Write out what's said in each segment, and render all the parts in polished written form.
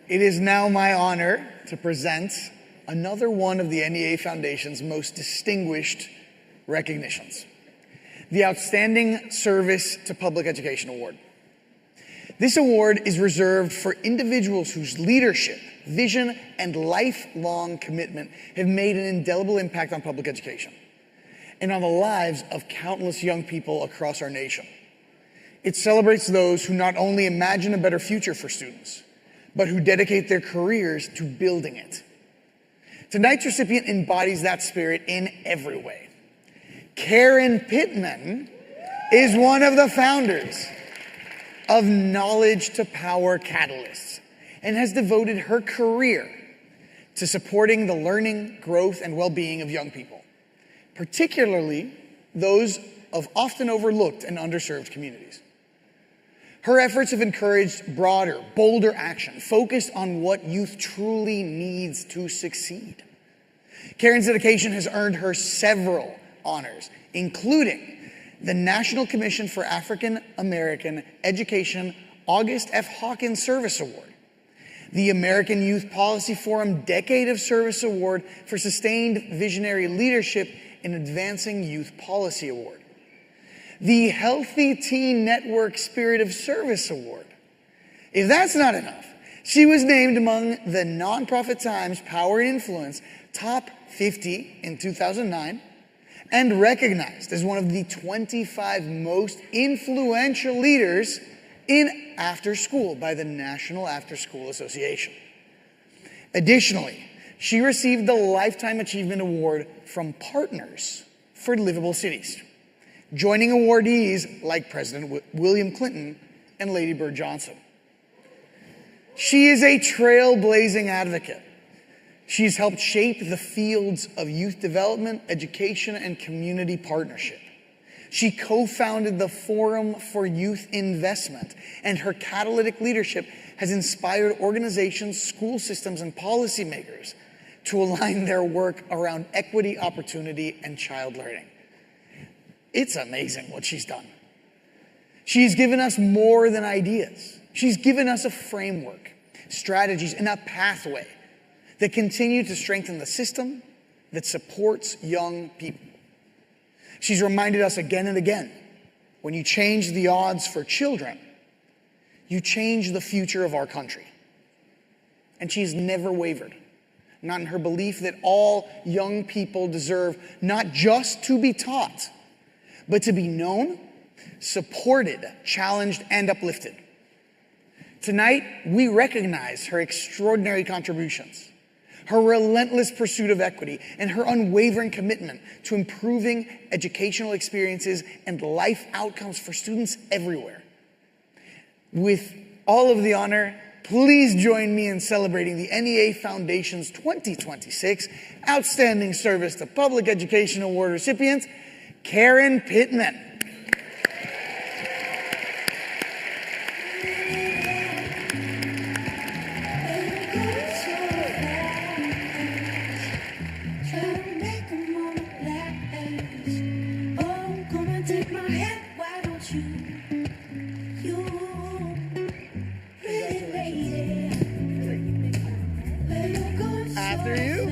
It is now my honor to present another one of the NEA Foundation's most distinguished recognitions, the Outstanding Service to Public Education Award. This award is reserved for individuals whose leadership, vision, and lifelong commitment have made an indelible impact on public education and on the lives of countless young people across our nation. It celebrates those who not only imagine a better future for students, but who dedicate their careers to building it. Tonight's recipient embodies that spirit in every way. Karen Pittman is one of the founders of Knowledge to Power Catalysts and has devoted her career to supporting the learning, growth, and well-being of young people, particularly those of often overlooked and underserved communities. Her efforts have encouraged broader, bolder action focused on what youth truly needs to succeed. Karen's dedication has earned her several honors, including the National Commission for African American Education August F. Hawkins Service Award, the American Youth Policy Forum Decade of Service Award for Sustained Visionary Leadership in Advancing Youth Policy Award, the Healthy Teen Network Spirit of Service Award. If that's not enough, she was named among the Nonprofit Times Power and Influence Top 50 in 2009 and recognized as one of the 25 most influential leaders in after school by the National After School Association. Additionally, she received the Lifetime Achievement Award from Partners for Livable Cities, joining awardees like President William Clinton and Lady Bird Johnson. She is a trailblazing advocate. She's helped shape the fields of youth development, education, and community partnership. She co-founded the Forum for Youth Investment, and her catalytic leadership has inspired organizations, school systems, and policymakers to align their work around equity, opportunity, and child learning. It's amazing what she's done. She's given us more than ideas. She's given us a framework, strategies, and a pathway that continue to strengthen the system that supports young people. She's reminded us again and again, when you change the odds for children, you change the future of our country. And she's never wavered, not in her belief that all young people deserve not just to be taught, but to be known, supported, challenged, and uplifted. Tonight, we recognize her extraordinary contributions, her relentless pursuit of equity, and her unwavering commitment to improving educational experiences and life outcomes for students everywhere. With all of the honor, please join me in celebrating the NEA Foundation's 2026 Outstanding Service to Public Education Award recipient, Karen Pittman. After you.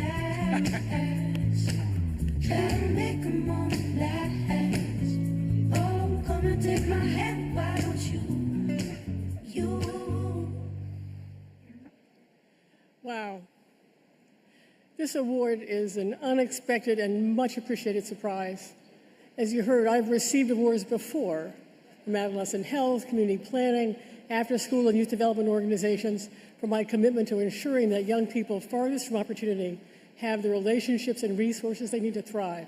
Wow. This award is an unexpected and much appreciated surprise. As you heard, I've received awards before from adolescent health, community planning, after-school and youth development organizations for my commitment to ensuring that young people farthest from opportunity have the relationships and resources they need to thrive.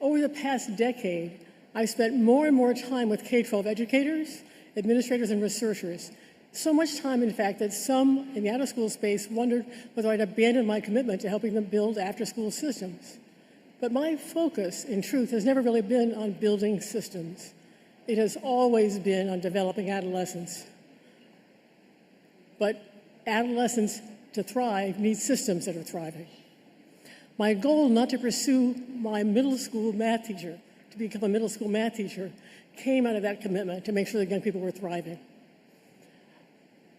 Over the past decade, I've spent more and more time with K-12 educators, administrators, and researchers. So much time, in fact, that some in the out-of-school space wondered whether I'd abandon my commitment to helping them build after-school systems. But my focus, in truth, has never really been on building systems. It has always been on developing adolescents. But adolescents to thrive need systems that are thriving. My goal not to pursue my middle school math teacher, to become a middle school math teacher, came out of that commitment to make sure that young people were thriving.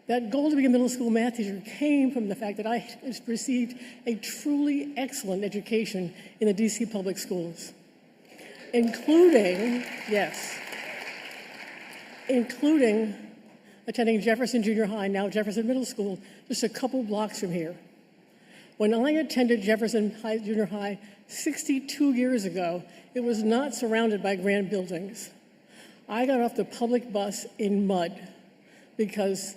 That goal to be a middle school math teacher came from the fact that I received a truly excellent education in the DC public schools, including attending Jefferson Junior High, now Jefferson Middle School, just a couple blocks from here. When I attended Jefferson Junior High 62 years ago, it was not surrounded by grand buildings. I got off the public bus in mud because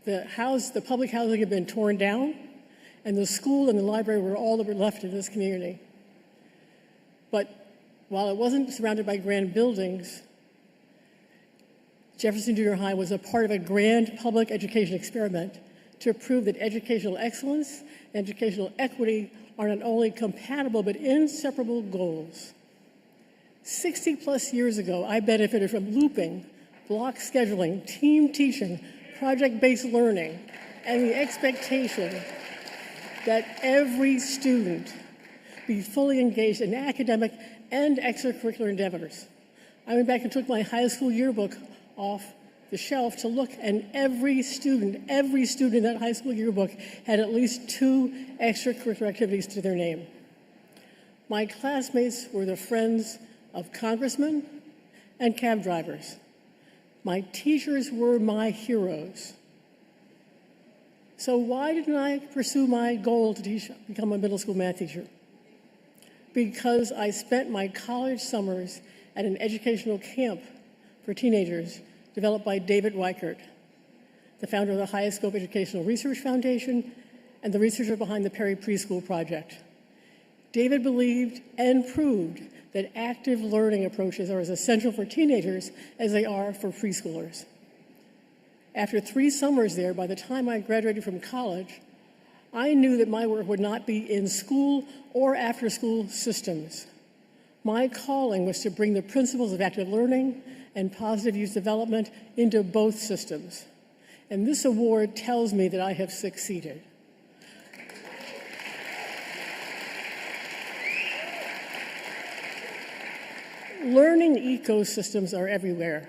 the public housing had been torn down, and the school and the library were all that were left in this community. But while it wasn't surrounded by grand buildings, Jefferson Junior High was a part of a grand public education experiment to prove that educational excellence and educational equity are not only compatible but inseparable goals. 60 plus years ago, I benefited from looping, block scheduling, team teaching, project-based learning, and the expectation that every student be fully engaged in academic and extracurricular endeavors. I went back and took my high school yearbook off the shelf to look, and every student in that high school yearbook had at least 2 extracurricular activities to their name. My classmates were the friends of congressmen and cab drivers. My teachers were my heroes. So why didn't I pursue my goal to become a middle school math teacher? Because I spent my college summers at an educational camp for teenagers developed by David Weichert, the founder of the Highest Scope Educational Research Foundation and the researcher behind the Perry Preschool Project. David believed and proved that active learning approaches are as essential for teenagers as they are for preschoolers. After 3 summers there, by the time I graduated from college, I knew that my work would not be in school or after-school systems. My calling was to bring the principles of active learning and positive youth development into both systems. And this award tells me that I have succeeded. Learning ecosystems are everywhere,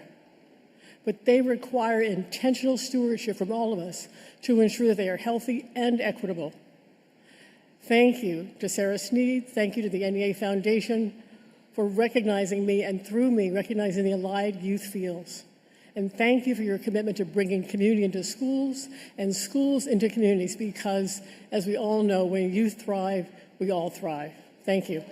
but they require intentional stewardship from all of us to ensure that they are healthy and equitable. Thank you to Sarah Sneed, thank you to the NEA Foundation for recognizing me and through me recognizing the allied youth fields. And thank you for your commitment to bringing community into schools and schools into communities because, as we all know, when youth thrive, we all thrive. Thank you.